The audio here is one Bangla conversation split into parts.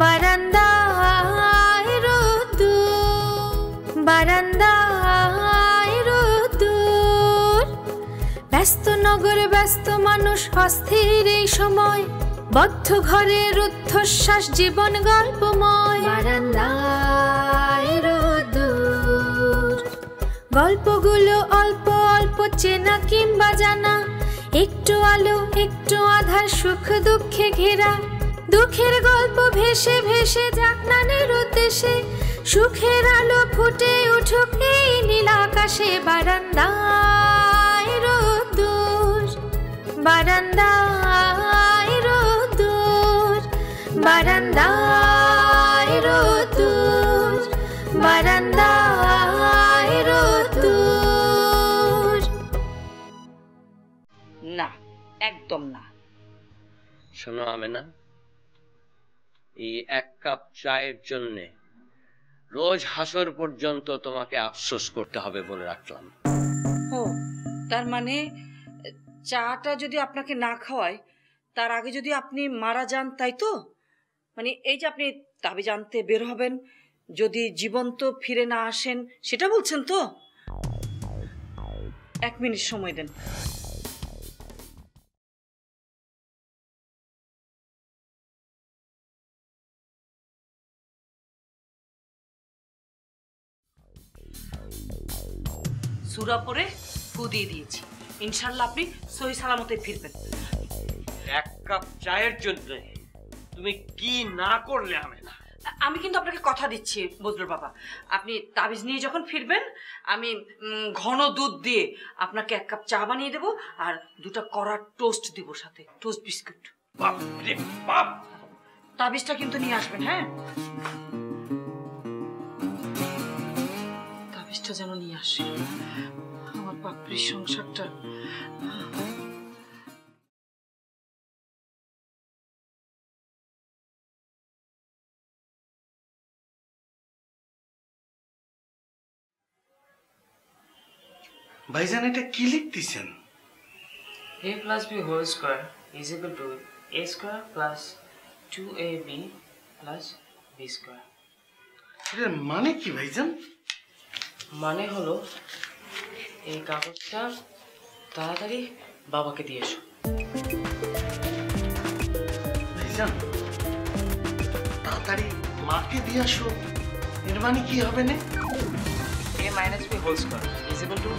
বারান্দায় রোদ্দুর, বারান্দায় রোদ্দুর। ব্যস্ত নগর, ব্যস্ত মানুষ, অস্থির এই সময়, বদ্ধ ঘরে রুদ্ধশ্বাস, জীবন গল্পময়। বারান্দায় রোদ্দুর, গল্পগুলো অল্প অল্প, চেনা কিংবা জানা, একটু আলো একটু আধার, সুখ দুঃখে ঘেরা। দুঃখের গল্প ভেসে ভেসে যাক নানের উদ্দেশ্যে, সুখের আলো ফুটে উঠুক এই নীল আকাশে। বারান্দায় রোদ্দুর, বারান্দায় রোদ্দুর, বারান্দায় রোদ্দুর, বারান্দায় রোদ্দুর। না, একদম না। শোনো আমেনা, এই এক কাপ চায়ের জন্য রোজ হাসর পর্যন্ত তোমাকে আফসোস করতে হবে বলে রাখলাম। ও, তার মানে চাটা যদি আপনাকে না খাওয়ায়, তার আগে যদি আপনি মারা যান, তাই তো? মানে এই যে আপনি তাবিজ আনতে বের হবেন, যদি জীবন্ত ফিরে না আসেন, সেটা বলছেন তো? 1 মিনিট সময় দেন। সূরা পড়ে ফু দিয়ে দিয়েছি, ইনশাআল্লাহ আপনি সহি সালামতে ফিরবেন। এক কাপ চায়ের জন্য তুমি কি না করলে আমেনা? আমি কিন্তু আপনাকে কথা দিচ্ছি বজলুর বাবা, আপনি তাবিজ নিয়ে যখন ফিরবেন, আমি ঘন দুধ দিয়ে আপনাকে 1 কাপ চা বানিয়ে দেবো, আর 2টা কড়া টোস্ট দিব, সাথে টোস্ট বিস্কুট। বাপ রে বাপ! তাবিজটা কিন্তু নিয়ে আসবেন, হ্যাঁ? তাবিজটা যেন নিয়ে আসে, আমার বাপরির সংসারটা। ভাইজান, এটা কি লিখতেছেন? a plus b whole square is equal to a square plus 2ab plus b square. এটার মানে কি ভাইজান? মানে হলো এই কাগজটা তাড়াতাড়ি বাবাকে দিয়ে এসো। ভাইজান, তাড়াতাড়ি মাকে দিয়ে আসো, এর মানে কি হবে না? a minus b whole square is equal to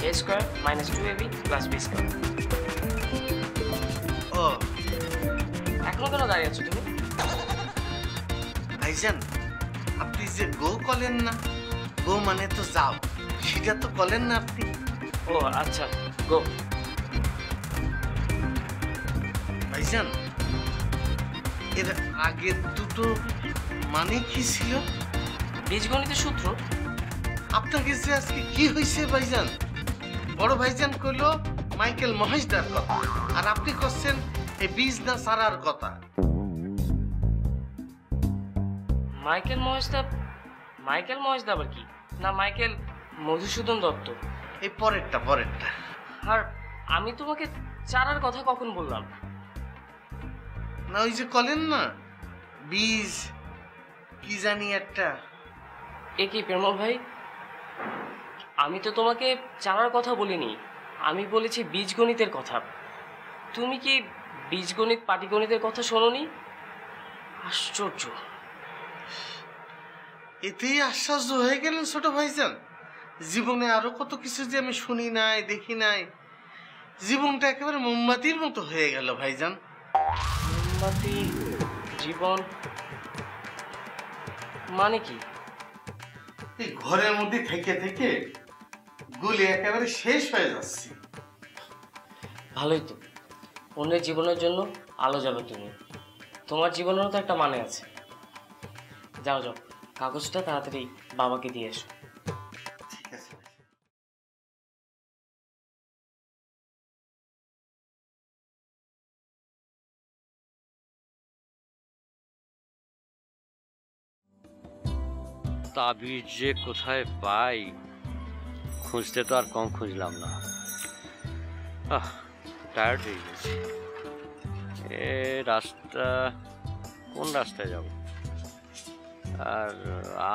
a square minus 2ab plus b square. ও, এখনো কেন দাঁড়িয়ে আছো তুমি? ভাইজান, আপনি যে গো কলেন না, গো মানে তো যাও, সেটা তো কলেন না আপনি। ও আচ্ছা, গো। ভাইজান, এর আগের দুটো মানে কি ছিল? বীজগণিতের সূত্র। আপনার কাছে আজকে কি হয়েছে ভাইজান? বড় ভাইজান কইলো মাইকেল মহেশদার কথা, আর আপনি করছেন এই বীজ না সারার কথা। মাইকেল মহেশদা? মাইকেল মহেশদা আবার কি? না, মাইকেল মধুসূদন দত্ত। এই পরেরটা। আর আমি তোমাকে চারার কথা কখন বললাম? না, ওই যে কলেন না, বীজ কি জানি একটা। এ কি পেরমল ভাই, আমি তো তোমাকে চারার কথা বলিনি, আমি বলেছি বীজগণিতের কথা। তুমি কি বীজগণিত পাটিগণিতের কথা শোনোনি? আশ্চর্য। এতেই আশ্চর্য হয়ে গেলেন ছোট ভাইজান? জীবনে আরো কত কিছু যে আমি শুনি নাই, দেখি নাই। জীবনটা একেবারে মোমবাতির মতো হয়ে গেল ভাইজান। মোমবাতি জীবন মানে কি? এই ঘরের মধ্যে থেকে থেকে গুলি একেবারে শেষ হয়ে যাচ্ছে। ভালোই তো, অন্যের জীবনের জন্য আলো জ্বালো তুমি। তোমার জীবনেরও তো একটা মানে আছে। যাও যাও, কাগজটা তাড়াতাড়ি বাবাকে দিয়ে এসো। ঠিক আছে। তাবিজ যে কোথায় পাই, খুঁজতে তো আর কম খুঁজলাম না। টায়ার্ড হয়ে গেছি। এ রাস্তা, কোন রাস্তায় যাব? আর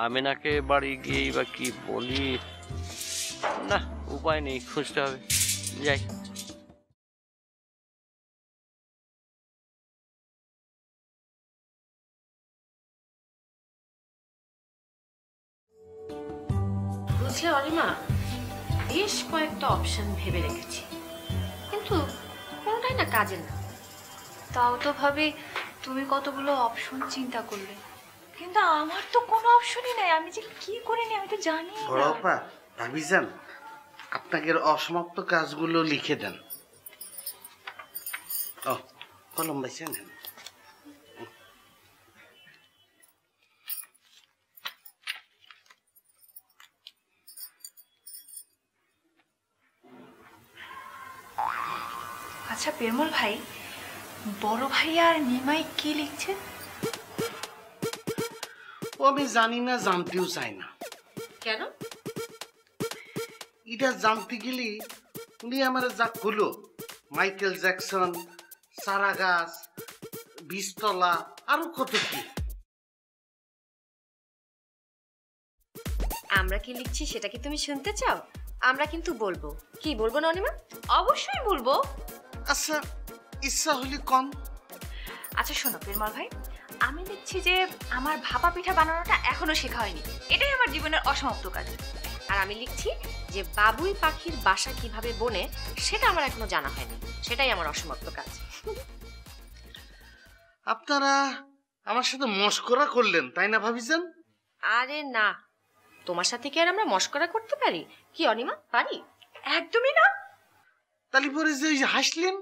আমেনাকে বাড়ি গিয়েই বা কি বলি, না উপায় নেই, খুঁজতে হবে, যাই। বুঝলে অনিমা, বেশ কয়েকটা অপশন ভেবে রেখেছি, কিন্তু কোনটাই না কাজে না। তাও তো ভাবি তুমি কতগুলো অপশন চিন্তা করলে, কিন্তু আমার তো কোনো অপশনই নাই। আমি যে কি করে নি আমি তো জানি না। বড় আপা, ভাবিজান, আপনাকে অসমাপ্ত কাজগুলো লিখে দেন। ও কলম বাইছে নেন। আচ্ছা পেরমল ভাই, বড় ভাই আর নিমাই কি লিখছে? ও আমি জানি না, জানতেও চাই না। কেন? এটা জানতে গেলে উনি আমার যা হলো, মাইকেল জ্যাকসন, সারা গাছ, বীজতলা, আরো কত কি। আমরা কি লিখছি সেটা কি তুমি শুনতে চাও? আমরা কিন্তু বলবো। কি বলবো না অনিমা? অবশ্যই বলবো। আচ্ছা, ইচ্ছা হলে কম। আচ্ছা শোনো পেরমল ভাই, আমি দেখছি যে আমার ভাপা পিঠা বানানোটা এখনো শেখা হয়নি। এটাই আমার জীবনের অসমাপ্ত কাজ। আর আমি লিখছি যে বাবুই পাখির বাসা কিভাবে বনে সেটা আমার এখনো জানা হয়নি, সেটাই আমার অসমাপ্ত কাজ। আপনারা আমার সাথে মশকরা করলেন, তাই না ভাবিজান? আরে না, তোমার সাথে কি আর আমরা মশকরা করতে পারি? কি অনিমা, পারি? একদমই না। তালি পরে যে ওই যে হাসলেন,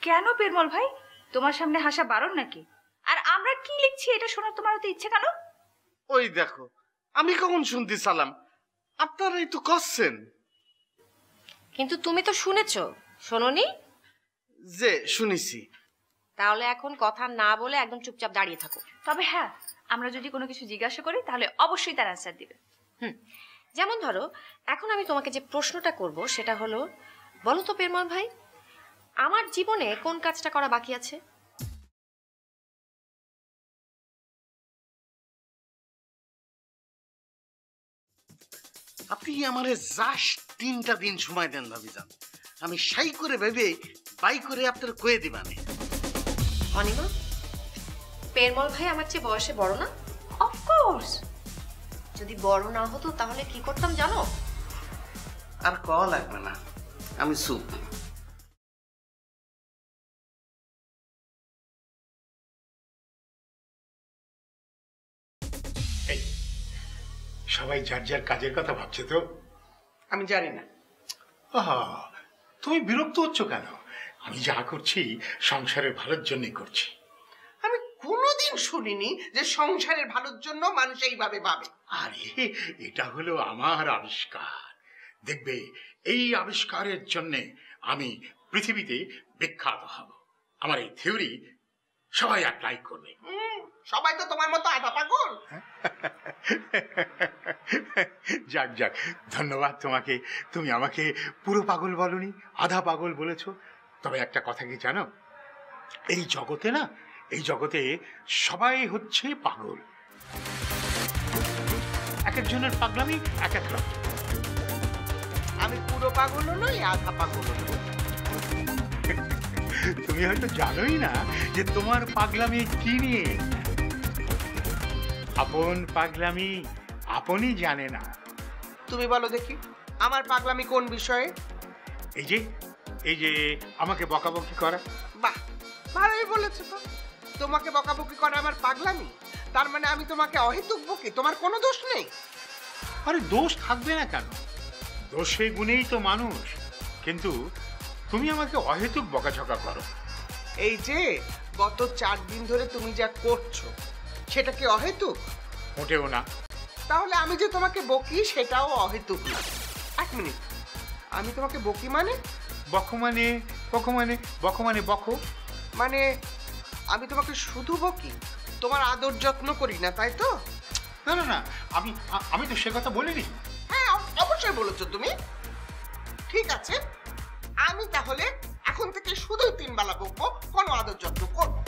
কেন পেরমল ভাই, তোমার সামনে হাসা বারণ নাকি? আর আমরা কি লিখছি এটা শোনার তোমার তো ইচ্ছে কেন? ওই দেখো, আমি কখন শুনতে চালাম, আপনারাই তো করছেন। কিন্তু তুমি তো শুনেছো, শোনোনি? যে শুনেছি। তাহলে এখন কথা না বলে একদম চুপচাপ দাঁড়িয়ে থাকো। তবে হ্যাঁ, আমরা যদি কোনো কিছু জিজ্ঞাসা করি তাহলে অবশ্যই তার অ্যান্সার দিবে। যেমন ধরো, এখন আমি তোমাকে যে প্রশ্নটা করব সেটা হলো, বলো তো পেরমল ভাই, আমার জীবনে কোন কাজটা করা বাকি আছে? আপনি আমারে জাস্ট 3টা দিন সময় দেন ভাবিজান, আমি সাই করে ভেবে বাই করে আপনার কয়ে দিবানে। অনিমা, পেরমল ভাই আমার চেয়ে বয়সে বড় না? অফকোর্স। যদি বড় না হতো তাহলে কি করতাম জানো? আর কওয়া লাগবে না, আমি চুপ। সবাই যার যার কাজের কথা ভাবছে তো। আমি জানি না। আহা, তুমি বিরক্ত হচ্ছ কেন? আমি যা করছি সংসারের ভালোর জন্যই করছি। আমি কোনোদিন শুনিনি যে সংসারের ভালোর জন্য মানুষ এইভাবে ভাবে। আরে এটা হলো আমার আবিষ্কার। দেখবে এই আবিষ্কারের জন্য আমি পৃথিবীতে বিখ্যাত হব। আমার এই থিওরি সবাই অ্যাপ্লাই করবে। সবাই তো তোমার মতো আধা পাগল। যাক যাক, ধন্যবাদ তোমাকে। তুমি আমাকে পুরো পাগল বলনি, আধা পাগল বলেছ। তবে একটা কথা কি জানো, এই জগতে না, এই জগতে সবাই হচ্ছে পাগল। এক একজনের পাগলামি এক এক রকম। আমি পুরো পাগল নই, আধা পাগল নই। তুমি হয়তো জানোই না যে তোমার পাগলামি কি নিয়ে। আপন পাগলামি আপনই জানে না। তুমি বলো দেখি, আমার পাগলামি কোন বিষয়ে? এই যে আমাকে বকাবকি করা। বাহ, ভালোই বলেছো তো। তোমাকে বকাবকি করা আমার পাগলামি? তার মানে আমি তোমাকে অহেতুক বকি? তোমার কোনো দোষ নেই? আরে দোষ থাকবে না কেন? দোষে গুণেই তো মানুষ। কিন্তু তুমি আমাকে অহেতুক বকাঝকা করো। এই যে গত 4 দিন ধরে তুমি যা করছো সেটা কি অহেতুক? মোটেও না। তাহলে আমি যে তোমাকে বকি সেটাও অহেতুক না। 1 মিনিট, আমি তোমাকে বকি মানে? বকো মানে বকো মানে বকো মানে বকো মানে আমি তোমাকে শুধু বকি, তোমার আদর যত্ন করি না, তাই তো? না না না, আমি তো সে কথা বলিনি। হ্যাঁ, অবশ্যই বলেছো তুমি। ঠিক আছে, আমি তাহলে এখন থেকে শুধু 3 বেলা বকবো, কোনো আদর যত্ন করবো।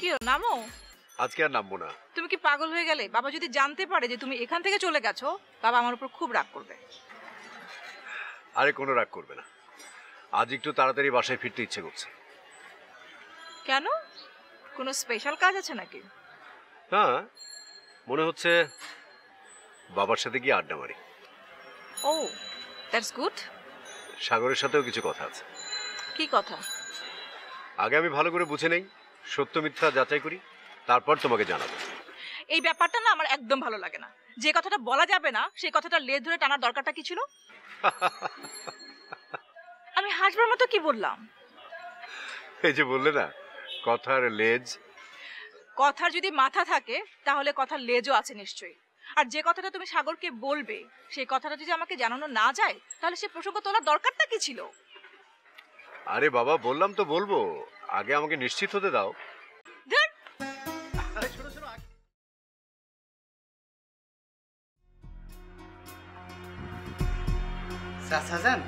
কি নামো? আজকে আর নামবো না। তুমি কি পাগল হয়ে গেলে? বাবা যদি জানতে পারে যে তুমি এখান থেকে চলে গেছো, বাবা আমার উপর খুব রাগ করবে। আরে কোনো রাগ করবে না, আজ একটু তাড়াতাড়ি বাসায় ফিরতে ইচ্ছে করছে। কেন, কোনো স্পেশাল কাজ আছে নাকি? হ্যাঁ, মনে হচ্ছে বাবার সাথে গিয়ে আড্ডা মারি। ও, দ্যাটস গুড। সাগরের সাথেও কিছু কথা আছে। কি কথা? আগে আমি ভালো করে বুঝে নেই, সত্য মিথ্যা যাচাই করি, তারপর তোমাকে জানাবো। এই ব্যাপারটা না আমার একদম ভালো লাগে না। যে কথাটা বলা যাবে না সেই কথাটা লেজ ধরে টানার দরকারটা কি ছিল? আমি হাসবার মতো কি বললাম? এই যে বললে না, কথার লেজ। কথার যদি মাথা থাকে তাহলে কথার লেজও আছে নিশ্চয়ই। আর যে কথাটা তুমি সাগরকে বলবে সেই কথাটা যদি আমাকে জানানো না যায় তাহলে সে প্রসঙ্গ তোলার দরকারটা কি ছিল? আরে বাবা, বললাম তো বলবো, আগে আমাকে নিশ্চিত হতে দাও। চাচাজান,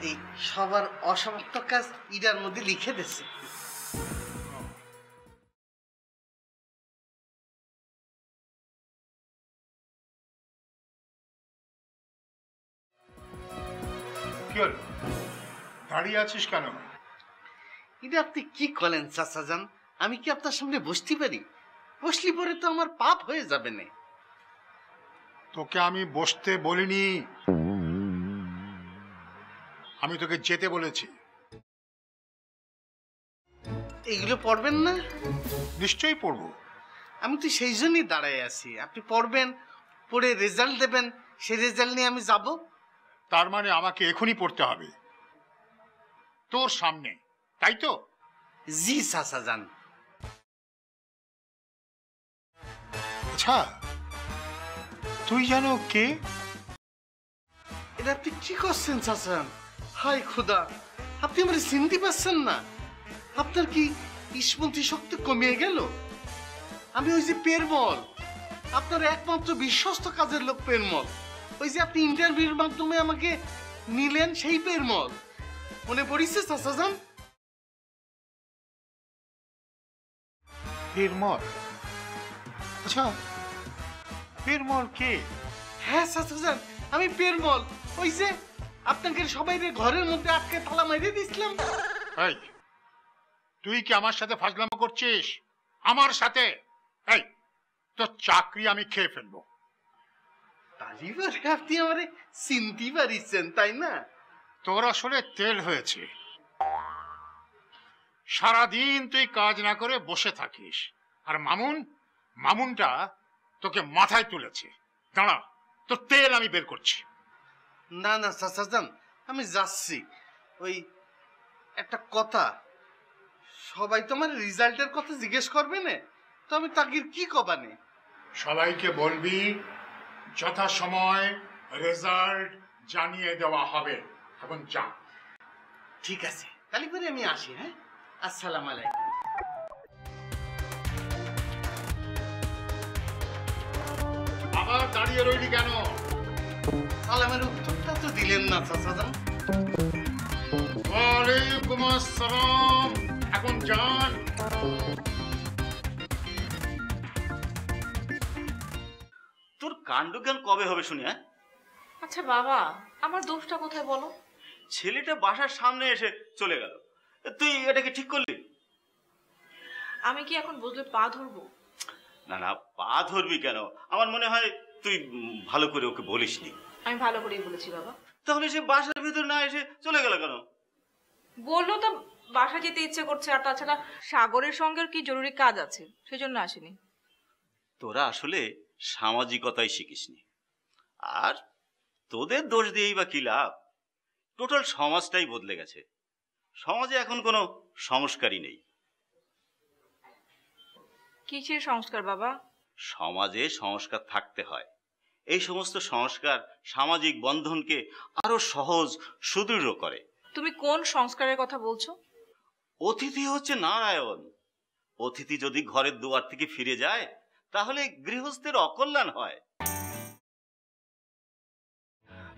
এই সবার অসমাপ্ত কাজ ইডার মধ্যে লিখে দিচ্ছে। কি হলো, দাঁড়িয়ে আছিস কেন? এটা আপনি কি করেন চাচাজান? আমি কি আপনার সামনে বসতে পারি? বসলি পরে তো আমার পাপ হয়ে যাবে না। তোকে আমি বসতে বলিনি, আমি তোকে যেতে বলেছি। এগুলো পড়বেন না? নিশ্চয়ই পড়বো। আমি তো সেই জন্যই দাঁড়ায় আছি, আপনি পড়বেন, পড়ে রেজাল্ট দেবেন, সেই রেজাল্ট নিয়ে আমি যাব। তার মানে আমাকে এখনই পড়তে হবে তোর সামনে, তাই তো? জি চাচাজান। আচ্ছা, তুই জানো কে? এটা আপনি কি করছেন চাচাজান? হাই খুদা, আপনি আমার চিনতে পারছেন না? আপনার কি স্মৃতি শক্তি কমিয়ে গেল? আমি ওই যে পেরমল, আপনার একমাত্র বিশ্বস্ত কাজের লোক পেরমল। ওই যে আপনি ইন্টারভিউর মাধ্যমে আমাকে নিলেন, সেই পেরমল মনে পড়িছে চাচাজান? পেরমল? আচ্ছা, পেরমল কে? হ্যাঁ চাচাজান, আমি পেরমল, ওই যে আপনাকে সবাই ঘরের মধ্যে আটকে তালা মারিয়ে দিয়েছিলাম। এই, তুই কি আমার সাথে ফাজলামো করছিস? আমার সাথে? এই, তোর চাকরি আমি খেয়ে ফেলবো। তালিবারে আপনি আমারে চিনতে পারিছেন, তাই না? তোর আসলে তেল হয়েছে, সারাদিন তুই কাজ না করে বসে থাকিস, আর মামুনটা তোকে মাথায় তুলেছে। দাঁড়া, তোর তেল আমি বের করছি। না না চাচাজান, আমি যাচ্ছি। ওই একটা কথা, সবাই তোমার রেজাল্টের কথা জিজ্ঞেস করবে না, তো আমি তাকে কি কবানে? সবাইকে বলবি যথাসময় রেজাল্ট জানিয়ে দেওয়া হবে। এখন যা। ঠিক আছে, তাহলে করে আমি আসি। হ্যাঁ, আসসালামু আলাইকুম। আবার দাঁড়িয়ে রইলি কেন? সালামের উত্তরটা তো দিলেন না চাচাজান। ওয়ালাইকুম আসসালাম। এখন যান। তোর কাণ্ডজ্ঞান কবে হবে শুনি? হ্যাঁ, আচ্ছা বাবা, আমার দোষটা কোথায় বলো? ছেলেটা বাসার সামনে এসে চলে গেল, তুই এটাকে ঠিক করলি? আমি কি এখন বুঝলে পা ধরবো? না না, পা ধরবি কেন? আমার মনে হয় তুই ভালো করে ওকে বলিসনি। আমি ভালো করেই বলেছি বাবা। তাহলে সে বাসার ভিতর না এসে চলে গেল কেন? বললো তো বাসা যেতে ইচ্ছে করছে, আর তাছাড়া সাগরের সঙ্গে কি জরুরি কাজ আছে, সেজন্য আসেনি। তোরা আসলে সামাজিকতাই শিখিসনি, আর তোদের দোষ দিয়েই বা কি লাভ? টোটাল সমাজটাই বদলে গেছে। সমাজে এখন কোনো সংস্কারই নেই। কিসের সংস্কার বাবা? সমাজে সংস্কার থাকতে হয়। এই সমস্ত সংস্কার সামাজিক বন্ধনকে আরো সহজ সুদৃঢ় করে। তুমি কোন সংস্কারের কথা বলছো? অতিথি হচ্ছে নারায়ণ। অতিথি যদি ঘরের দুয়ার থেকে ফিরে যায় তাহলে গৃহস্থের অকল্যাণ হয়।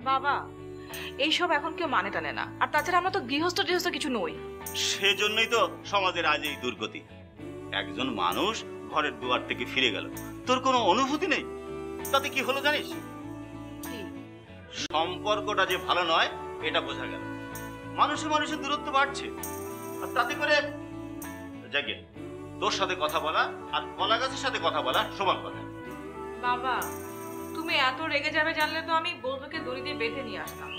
বাবা, এইসব এখন কেউ মানে টানে না। আর তাছাড়া আমরা তো গৃহস্থ কিছু নই। সেজন্যই তো সমাজের আজ এই দুর্গতি। একজন মানুষ ঘরের দুয়ার থেকে ফিরে গেল, তোর কোনো অনুভূতি নেই, তাতে কি হলো জানিস? সম্পর্কটা যে ভালো নয় এটা বোঝা গেল। মানুষের দূরত্ব বাড়ছে, আর তাতে করে জাগে তোর সাথে কথা বলা আর কলা গাছের সাথে কথা বলা সমান কথা। বাবা, তুমি এত রেগে যাবে জানলে তো আমি বৌদিকে দড়ি দিয়ে বেঁধে নিয়ে আসতাম।